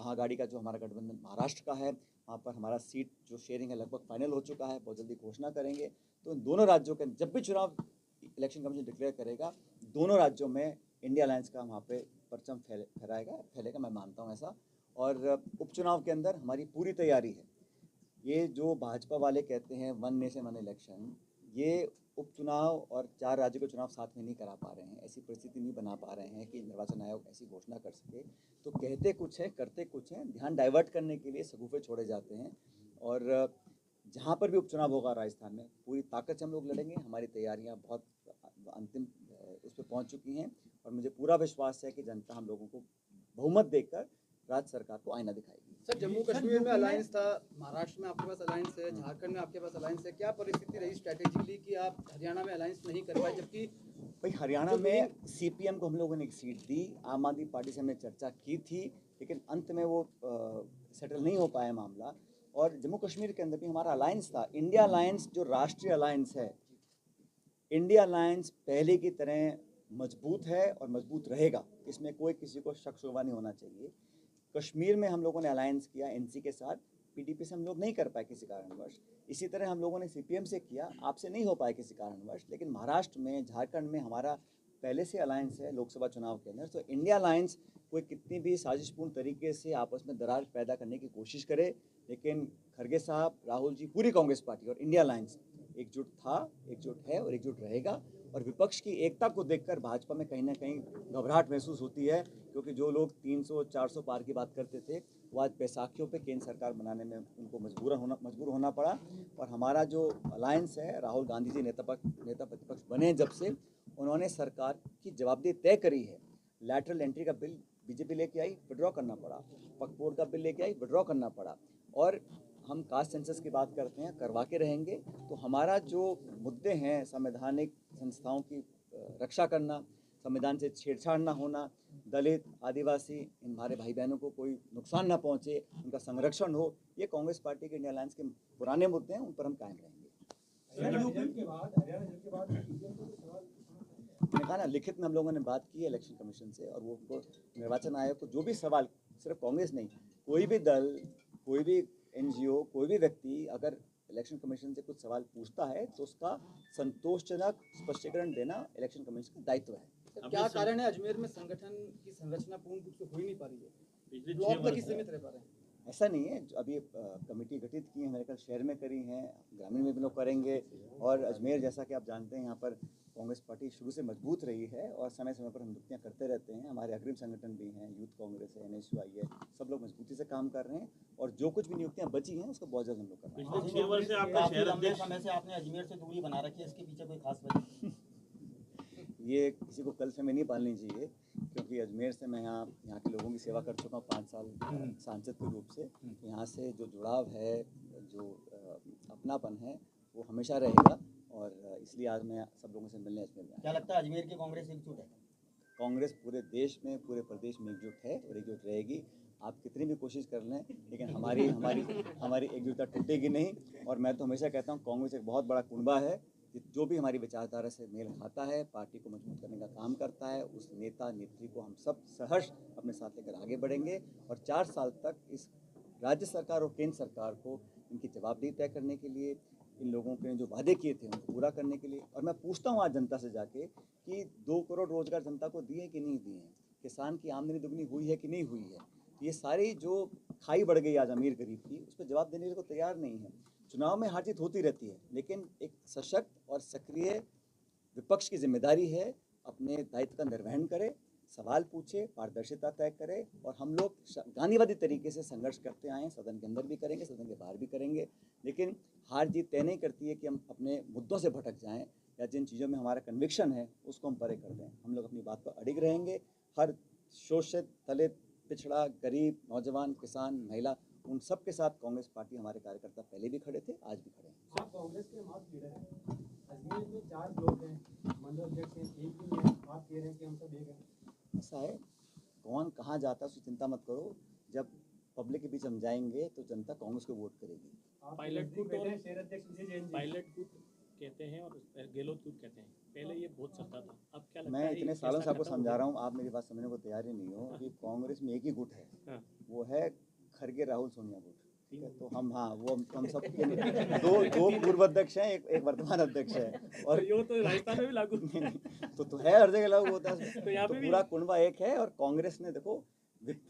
महागाड़ी का जो हमारा गठबंधन महाराष्ट्र का है, वहाँ पर हमारा सीट जो शेयरिंग है लगभग फाइनल हो चुका है, बहुत जल्दी घोषणा करेंगे। तो इन दोनों राज्यों के जब भी चुनाव इलेक्शन कमीशन डिक्लेयर करेगा, दोनों राज्यों में इंडिया अलायंस का वहाँ पे परचम फैलेगा, मैं मानता हूँ ऐसा। और उपचुनाव के अंदर हमारी पूरी तैयारी है। ये जो भाजपा वाले कहते हैं वन नेशन वन इलेक्शन, ये उपचुनाव और 4 राज्यों के चुनाव साथ में नहीं करा पा रहे हैं, ऐसी परिस्थिति नहीं बना पा रहे हैं कि निर्वाचन आयोग ऐसी घोषणा कर सके। तो कहते कुछ है करते कुछ हैं, ध्यान डाइवर्ट करने के लिए सगुफे छोड़े जाते हैं। और जहाँ पर भी उपचुनाव होगा राजस्थान में पूरी ताकत से हम लोग लड़ेंगे। हमारी तैयारियाँ बहुत अंतिम उस पर पहुँच चुकी हैं और मुझे पूरा विश्वास है कि जनता हम लोगों को बहुमत देकर राज्य सरकार को आईना दिखाएगी। सर, जम्मू कश्मीर में अलायंस था, महाराष्ट्र में आपके पास अलायंस है, झारखंड में आपके पास अलायंस है, क्या परिस्थिति रही स्ट्रैटेजिकली कि आप हरियाणा में अलायंस नहीं कर पाए? जबकि भाई हरियाणा में सीपीएम को हम लोगों ने एक सीट दी, आम आदमी पार्टी से हमने चर्चा की थी, लेकिन अंत में वो सेटल नहीं हो पाया मामला। और जम्मू कश्मीर के अंदर भी हमारा अलायंस था, इंडिया अलायंस जो राष्ट्रीय अलायंस है, इंडिया अलायंस पहले की तरह मजबूत है और मजबूत रहेगा, इसमें कोई किसी को शक शुबा नहीं होना चाहिए। कश्मीर में हम लोगों ने अलायंस किया एनसी के साथ, पीडीपी से हम लोग नहीं कर पाए किसी कारणवश। इसी तरह हम लोगों ने सीपीएम से किया, आपसे नहीं हो पाए किसी कारणवश। लेकिन महाराष्ट्र में, झारखंड में हमारा पहले से अलायंस है लोकसभा चुनाव के अंदर। तो इंडिया अलायंस कोई कितनी भी साजिशपूर्ण तरीके से आपस में दरार पैदा करने की कोशिश करे, लेकिन खड़गे साहब, राहुल जी, पूरी कांग्रेस पार्टी और इंडिया अलायंस एकजुट था, एकजुट है और एकजुट रहेगा। और विपक्ष की एकता को देखकर भाजपा में कहीं ना कहीं घबराहट महसूस होती है, क्योंकि जो लोग 300-400 पार की बात करते थे वो आज बैसाखियों पे केंद्र सरकार बनाने में उनको मजबूर होना पड़ा। और हमारा जो अलायंस है, राहुल गांधी जी नेता प्रतिपक्ष बने जब से, उन्होंने सरकार की जवाबदेही तय करी है। लैटरल एंट्री का बिल बीजेपी लेके आई, विड्रॉ करना पड़ा। वक्फ बोर्ड का बिल लेके आई, विड्रॉ करना पड़ा। और हम कास्ट सेंसस की बात करते हैं, करवा के रहेंगे। तो हमारा जो मुद्दे हैं, संवैधानिक संस्थाओं की रक्षा करना, संविधान से छेड़छाड़ ना होना, दलित, आदिवासी, इन हमारे भाई बहनों को कोई नुकसान ना पहुंचे, उनका संरक्षण हो, ये कांग्रेस पार्टी के इंडिया अलायंस के पुराने मुद्दे हैं, उन पर हम कायम रहेंगे। मैंने कहा ना, लिखित में हम लोगों ने बात की है इलेक्शन कमीशन से, और वो उनको निर्वाचन आयोग को जो भी सवाल, सिर्फ कांग्रेस नहीं, कोई भी दल, कोई भी एनजीओ, कोई भी व्यक्ति अगर इलेक्शन कमीशन से कुछ सवाल पूछता है तो उसका संतोषजनक स्पष्टीकरण देना इलेक्शन कमीशन का दायित्व है। क्या कारण है अजमेर में संगठन की संरचना पूर्ण रूप से हो ही नहीं पा रही है, ब्लॉक तक ही सीमित रह पा रहे हैं? ऐसा नहीं है, अभी कमेटी गठित की है, मेरे ख्याल शहर में करी हैं, ग्रामीण में भी लोग करेंगे। और अजमेर, जैसा कि आप जानते हैं, यहाँ पर कांग्रेस पार्टी शुरू से मजबूत रही है और समय समय पर हम नियुक्तियाँ करते रहते हैं। हमारे अग्रिम संगठन भी हैं, यूथ कांग्रेस है, NSUI है, सब लोग मजबूती से काम कर रहे हैं। और जो कुछ भी नियुक्तियाँ बची हैं उसको बहुत जल्द हम लोग कर रहे हैं। पिछले 6 वर्ष से आपका शहर अध्यक्ष समय से आपने अजमेर से दूरी बना रखी है, इसके पीछे कोई खास वजह? ये किसी को कल से में नहीं पालनी चाहिए, क्योंकि अजमेर से मैं यहाँ के लोगों की सेवा कर चुका हूँ 5 साल सांसद के रूप से। यहाँ से जो जुड़ाव है, जो अपनापन है, वो हमेशा रहेगा। और इसलिए आज मैं सब लोगों से मिलने अजमेर में। क्या लगता है अजमेर की कांग्रेस एकजुट है? कांग्रेस पूरे देश में, पूरे प्रदेश में एकजुट है और एकजुट रहेगी। आप कितनी भी कोशिश कर लें, लेकिन हमारी एकजुटता टूटेगी नहीं। और मैं तो हमेशा कहता हूँ, कांग्रेस एक बहुत बड़ा कुनबा है, जो भी हमारी विचारधारा से मेल खाता है, पार्टी को मजबूत करने का काम करता है, उस नेता नेत्री को हम सब सहर्ष अपने साथ लेकर आगे बढ़ेंगे। और 4 साल तक इस राज्य सरकार और केंद्र सरकार को इनकी जवाबदेही तय करने के लिए, इन लोगों के जो वादे किए थे उनको पूरा करने के लिए। और मैं पूछता हूँ आज जनता से जाके कि 2 करोड़ रोजगार जनता को दिए कि नहीं दिए हैं, किसान की आमदनी दुगनी हुई है कि नहीं हुई है। ये सारी जो खाई बढ़ गई आज अमीर गरीब की, उस पर जवाब देने को तैयार नहीं है। चुनाव में हार जीत होती रहती है, लेकिन एक सशक्त और सक्रिय विपक्ष की जिम्मेदारी है अपने दायित्व का निर्वहन करे, सवाल पूछे, पारदर्शिता तय करे। और हम लोग गांधीवादी तरीके से संघर्ष करते आए हैं, सदन के अंदर भी करेंगे, सदन के बाहर भी करेंगे। लेकिन हार जीत तय नहीं करती है कि हम अपने मुद्दों से भटक जाएं या जिन चीज़ों में हमारा कन्विक्शन है उसको हम परे कर दें। हम लोग अपनी बात पर अडिग रहेंगे। हर शोषित, दलित, पिछड़ा, गरीब, नौजवान, किसान, महिला, उन सब के साथ कांग्रेस पार्टी, हमारे कार्यकर्ता पहले भी खड़े थे, आज भी खड़े हैं। आप कांग्रेस के मास लीडर हैं, अजमेर में 4 ब्लॉक हैं, मंडल अध्यक्ष हैं, एक भी नहीं है, आप कह रहे हैं कि हम सब एक हैं। ऐसा है, कौन कहाँ जाता है उसकी चिंता मत करो। जब पब्लिक के बीच हम जाएंगे तो जनता कांग्रेस को वोट करेगी। पायलट गुट और शहर अध्यक्ष विजय जैन जी, पायलट गुट कहते हैं और गहलोत गुट कहते हैं। पहले ये बहुत चलता था, अब क्या लगता मैं है इतने ये सालों से फैसला आपको खत्म हो समझा गया? रहा हूँ, आप मेरी बात समझने को तैयार ही नहीं हो कि कांग्रेस में एक ही गुट है, हाँ, वो है खरगे राहुल सोनिया गुट। ठीक है, तो हम हाँ वो हम सब दो पूर्व अध्यक्ष हैं, एक वर्तमान अध्यक्ष है। और और ये तो राजस्थान में भी लागू तो है हर जगह लागू होता है, तो यहाँ पे भी पूरा कुनबा एक है। और कांग्रेस ने देखो विपरीत